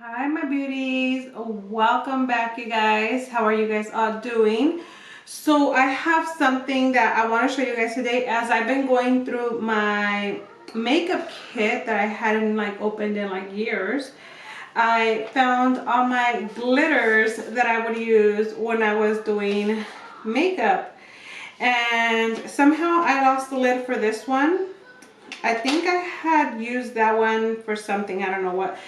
Hi my beauties, welcome back you guys. How are you guys all doing? So I have something that I want to show you guys today. As I've been going through my makeup kit that I hadn't opened in years, I found all my glitters that I would use when I was doing makeup, and somehow I lost the lid for this one. I think I had used that one for something, I don't know what.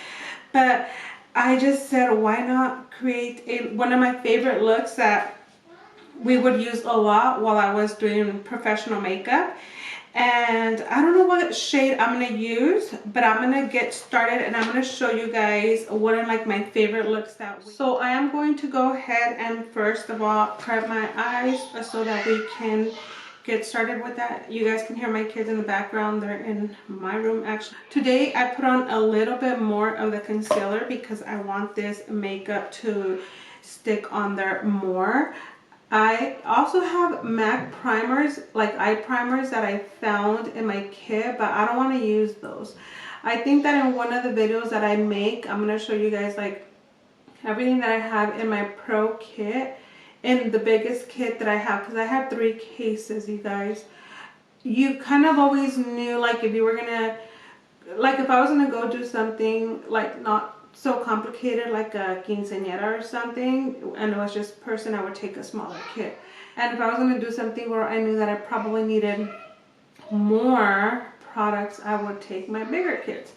But I just said, why not create one of my favorite looks that we would use a lot while I was doing professional makeup. And I don't know what shade I'm going to use, but I'm going to get started and I'm going to show you guys what are my favorite looks that week. So I am going to go ahead and first of all prep my eyes so that we can get started with that. You guys can hear my kids in the background. They're in my room actually. Today I put on a little bit more of the concealer because I want this makeup to stick on there more. I also have MAC primers, eye primers that I found in my kit, but I don't want to use those. I think that in one of the videos that I make, I'm going to show you guys everything that I have in my pro kit, in the biggest kit that I have, because I have 3 cases, you guys. You kind of always knew if you were going to, if I was going to go do something not so complicated like a quinceañera or something, and it was just person, I would take a smaller kit. And if I was going to do something where I knew that I probably needed more products, I would take my bigger kits.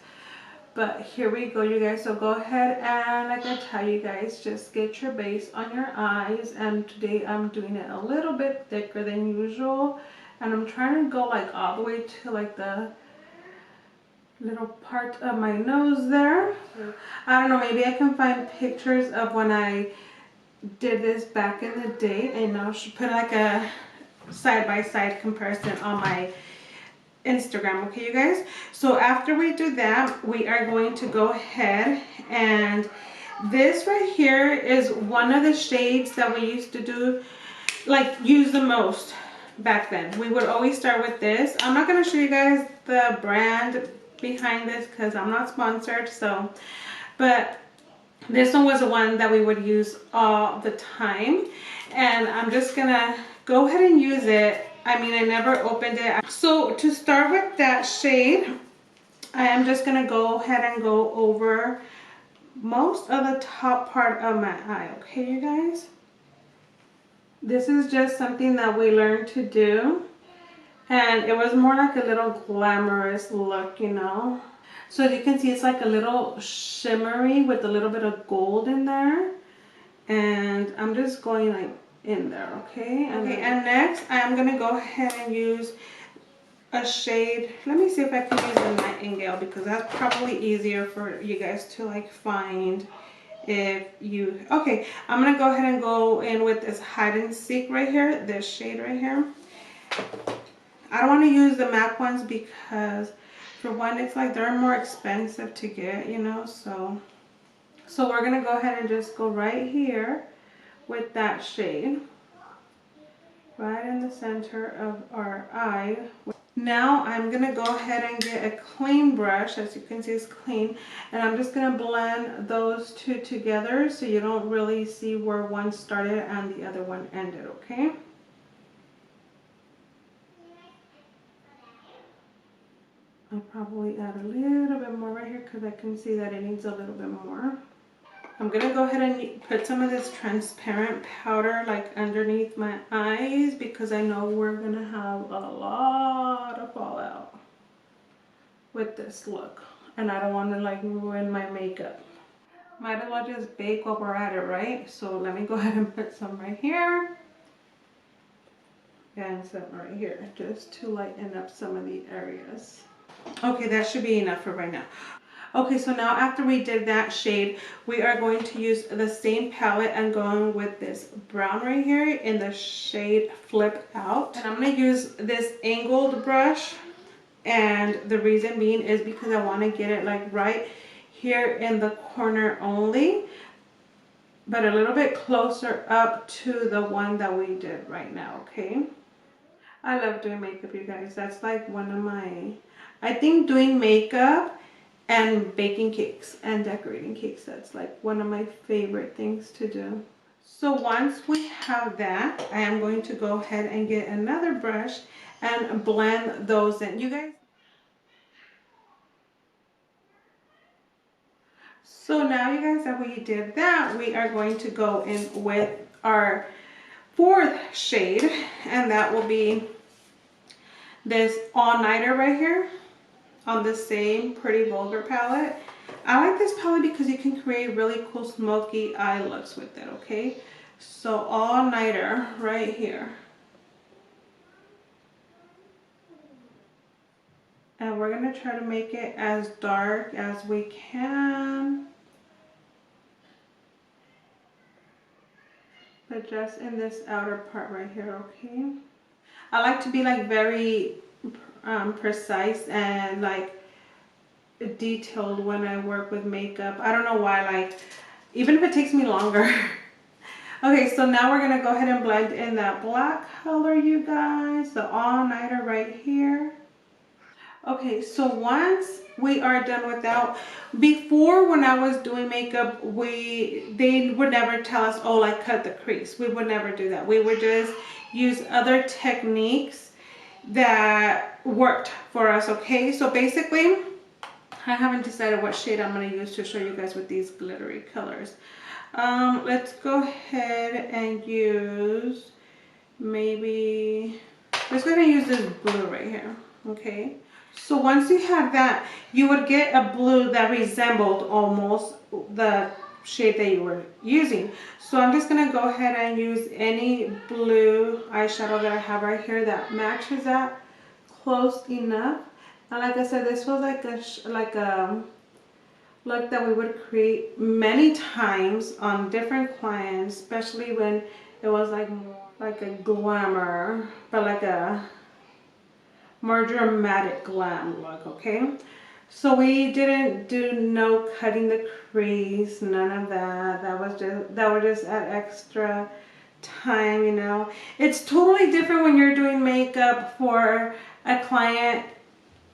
But here we go, you guys. So go ahead and like I tell you guys, just get your base on your eyes. And today I'm doing it a little bit thicker than usual, and I'm trying to go all the way to the little part of my nose there. I don't know, maybe I can find pictures of when I did this back in the day, and I should put a side-by-side comparison on my Instagram, okay you guys? So after we do that, we are going to go ahead, and this right here is one of the shades that we used to do use the most back then. We would always start with this. I'm not going to show you guys the brand behind this because I'm not sponsored, so, but this one was the one that we would use all the time, and I'm just gonna go ahead and use it. I mean, I never opened it. So to start with that shade, I am just gonna go ahead and go over most of the top part of my eye, okay you guys? This is just something that we learned to do, and it was more like a little glamorous look, you know. So you can see it's a little shimmery with a little bit of gold in there, and I'm just going in there, okay? And next I'm gonna go ahead and use a shade. Let me see if I can use the Nightingale, because that's probably easier for you guys to find if you. Okay, I'm gonna go ahead and go in with this hide and seek right here, this shade right here. I don't want to use the MAC ones because for one, it's they're more expensive to get, you know. So we're gonna go ahead and just go right here with that shade right in the center of our eye. Now I'm gonna go ahead and get a clean brush. As you can see, it's clean, and I'm just gonna blend those two together so you don't really see where one started and the other one ended, okay? I'll probably add a little bit more right here because I can see that it needs a little bit more. I'm going to go ahead and put some of this transparent powder underneath my eyes, because I know we're going to have a lot of fallout with this look, and I don't want to ruin my makeup. Might as well just bake while we're at it, right? So let me go ahead and put some right here and some right here, just to lighten up some of the areas. Okay, that should be enough for right now. Okay, so now after we did that shade, we are going to use the same palette and going with this brown right here in the shade Flip Out. And I'm going to use this angled brush, and the reason being is because I want to get it right here in the corner only, but a little bit closer up to the one that we did right now, okay? I love doing makeup, you guys. That's one of my, I think doing makeup and baking cakes and decorating cakes. That's like one of my favorite things to do. So once we have that, I am going to go ahead and get another brush and blend those in. You guys. So now you guys, that we did that, we are going to go in with our fourth shade, and that will be this all-nighter right here on the same Pretty Vulgar palette. I like this palette because you can create really cool smoky eye looks with it, okay? So all-nighter right here. And we're going to try to make it as dark as we can. But just in this outer part right here, okay? I like to be like very precise and like detailed when I work with makeup. I don't know why, like, even if it takes me longer. Okay, so now we're gonna go ahead and blend in that black color, you guys, the all-nighter right here. Okay, so once we are done with that, before when I was doing makeup, they would never tell us, oh, like cut the crease. We would never do that. We would just use other techniques that worked for us, okay? So basically, I haven't decided what shade I'm going to use to show you guys with these glittery colors. Let's go ahead and use maybe, let's go ahead and use this blue right here, okay? So once you have that, you would get a blue that resembled almost the shade that you were using. So I'm just going to go ahead and use any blue eyeshadow that I have right here that matches that close enough. And like I said, this was like a look that we would create many times on different clients, especially when it was like more like a glamour, but like a more dramatic glam look, okay? So we didn't do no cutting the crease, none of that. That would just add extra time, you know. It's totally different when you're doing makeup for a client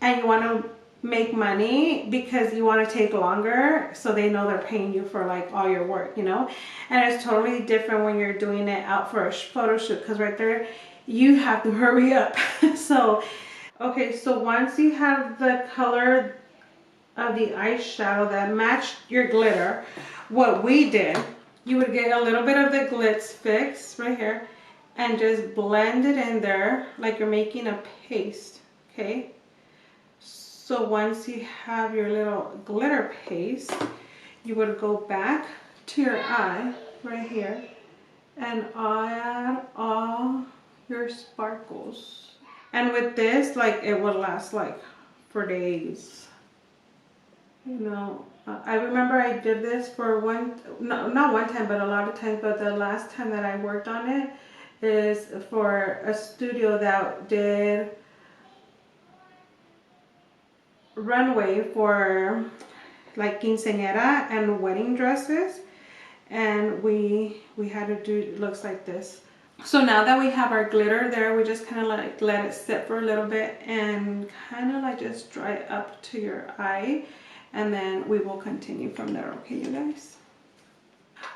and you want to make money because you want to take longer so they know they're paying you for like all your work, you know. And it's totally different when you're doing it out for a photo shoot, because right there you have to hurry up. So okay, so once you have the color of the eyeshadow that matched your glitter, what we did, you would get a little bit of the glitz fix right here and just blend it in there like you're making a paste, okay? So once you have your little glitter paste, you would go back to your eye right here and add all your sparkles. And with this, like, it will last like for days. You know, I remember I did this for not one time, but a lot of times. But the last time that I worked on it is for a studio that did runway for like quinceañera and wedding dresses, and we had to do looks like this. So now that we have our glitter there, we just kind of like let it sit for a little bit and kind of like just dry it up to your eye, and then we will continue from there, okay, you guys?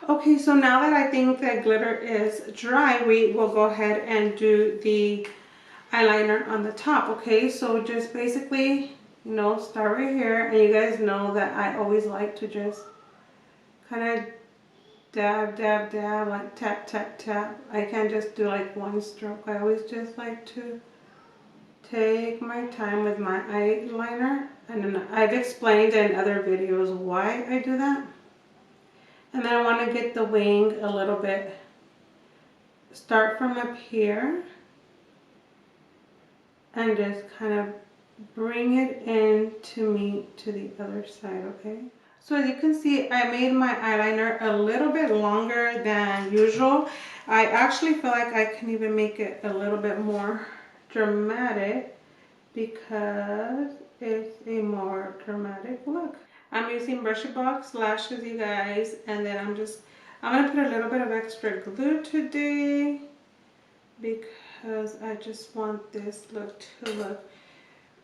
Okay, so now that I think that glitter is dry, we will go ahead and do the eyeliner on the top, okay? So just basically, you know, start right here, and you guys know that I always like to just kind of dab, dab, dab, like tap, tap, tap. I can't just do like one stroke. I always just like to take my time with my eyeliner, and then I've explained in other videos why I do that. And then I want to get the wing a little bit, start from up here and just kind of bring it in to meet to the other side, okay? So as you can see, I made my eyeliner a little bit longer than usual. I actually feel like I can even make it a little bit more dramatic because it's a more dramatic look. I'm using Brushy Box lashes, you guys, and then I'm gonna put a little bit of extra glue today because I just want this look to look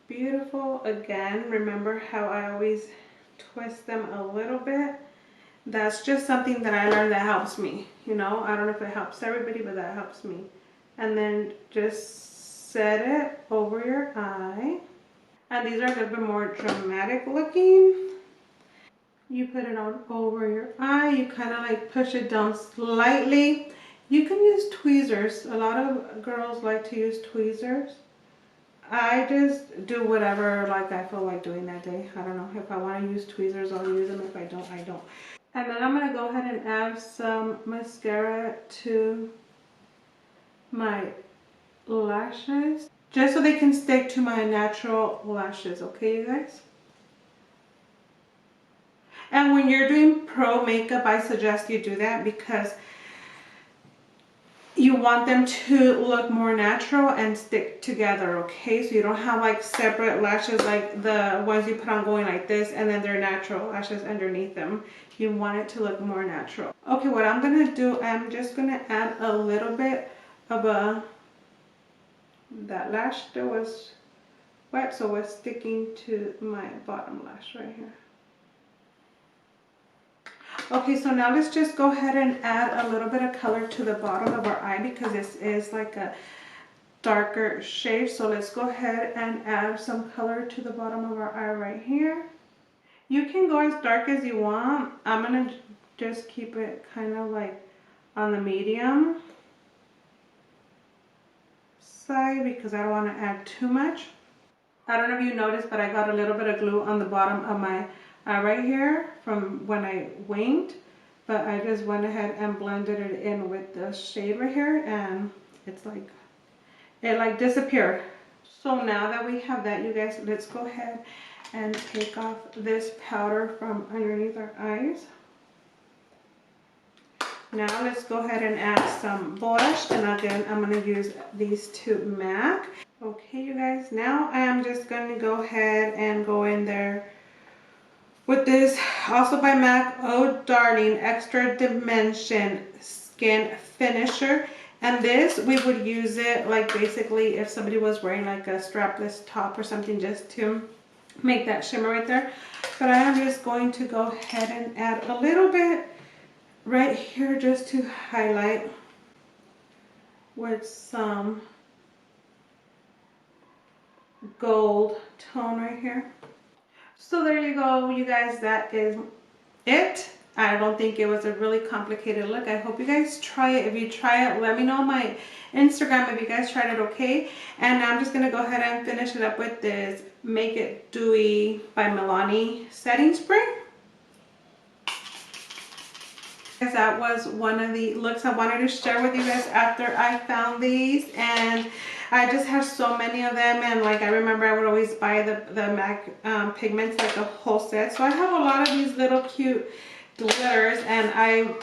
beautiful. Again, remember how I always twist them a little bit. That's just something that I learned that helps me. You know, I don't know if it helps everybody, but that helps me. And then just set it over your eye. And these are a little bit more dramatic looking. You put it on over your eye. You kind of like push it down slightly. You can use tweezers. A lot of girls like to use tweezers. I just do whatever like I feel like doing that day. I don't know. If I want to use tweezers, I'll use them. If I don't, I don't. And then I'm going to go ahead and add some mascara to my lashes. Just so they can stick to my natural lashes. Okay, you guys? And when you're doing pro makeup, I suggest you do that because you want them to look more natural and stick together, okay? So you don't have like separate lashes like the ones you put on going like this and then they're natural lashes underneath them. You want it to look more natural. Okay, what I'm gonna do, I'm just gonna add a little bit of that lash that was wet, so it's sticking to my bottom lash right here. Okay, so now let's just go ahead and add a little bit of color to the bottom of our eye because this is like a darker shade. So let's go ahead and add some color to the bottom of our eye right here. You can go as dark as you want. I'm gonna just keep it kind of like on the medium side because I don't want to add too much. I don't know if you noticed, but I got a little bit of glue on the bottom of my eye right here from when I winked. But I just went ahead and blended it in with the shade right here, and it's like, it like disappeared. So now that we have that, you guys, let's go ahead and take off this powder from underneath our eyes. Now let's go ahead and add some blush, and again, I'm going to use these two MAC. Okay, you guys, now I am just going to go ahead and go in there with this, also by MAC, Oh Darling Extra Dimension Skin Finisher. And this, we would use it like basically if somebody was wearing like a strapless top or something, just to make that shimmer right there. But I am just going to go ahead and add a little bit right here just to highlight with some gold tone right here. So there you go, you guys, that is it. I don't think it was a really complicated look. I hope you guys try it. If you try it, let me know on my Instagram if you guys tried it, okay? And I'm just gonna go ahead and finish it up with this Make It Dewy by Milani setting spray. That was one of the looks I wanted to share with you guys after I found these, and I just have so many of them. And like I remember I would always buy the MAC pigments, like a whole set. So I have a lot of these little cute glitters, and I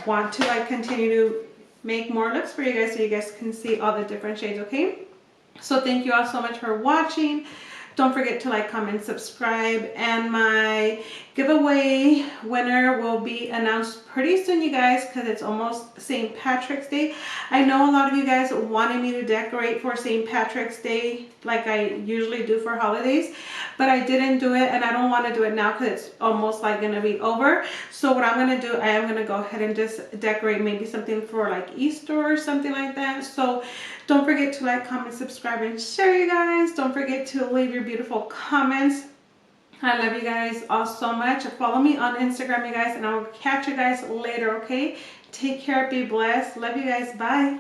want to like continue to make more looks for you guys so you guys can see all the different shades, okay? So thank you all so much for watching. Don't forget to like, comment, subscribe, and my giveaway winner will be announced pretty soon, you guys, because it's almost St. Patrick's Day. I know a lot of you guys wanted me to decorate for St. Patrick's Day like I usually do for holidays, but I didn't do it, and I don't want to do it now because it's almost like going to be over. So what I'm going to do, I am going to go ahead and just decorate maybe something for like Easter or something like that. So don't forget to like, comment, subscribe, and share, you guys. Don't forget to leave your beautiful comments. I love you guys all so much. Follow me on Instagram, you guys, and I will catch you guys later, okay? Take care. Be blessed. Love you guys. Bye.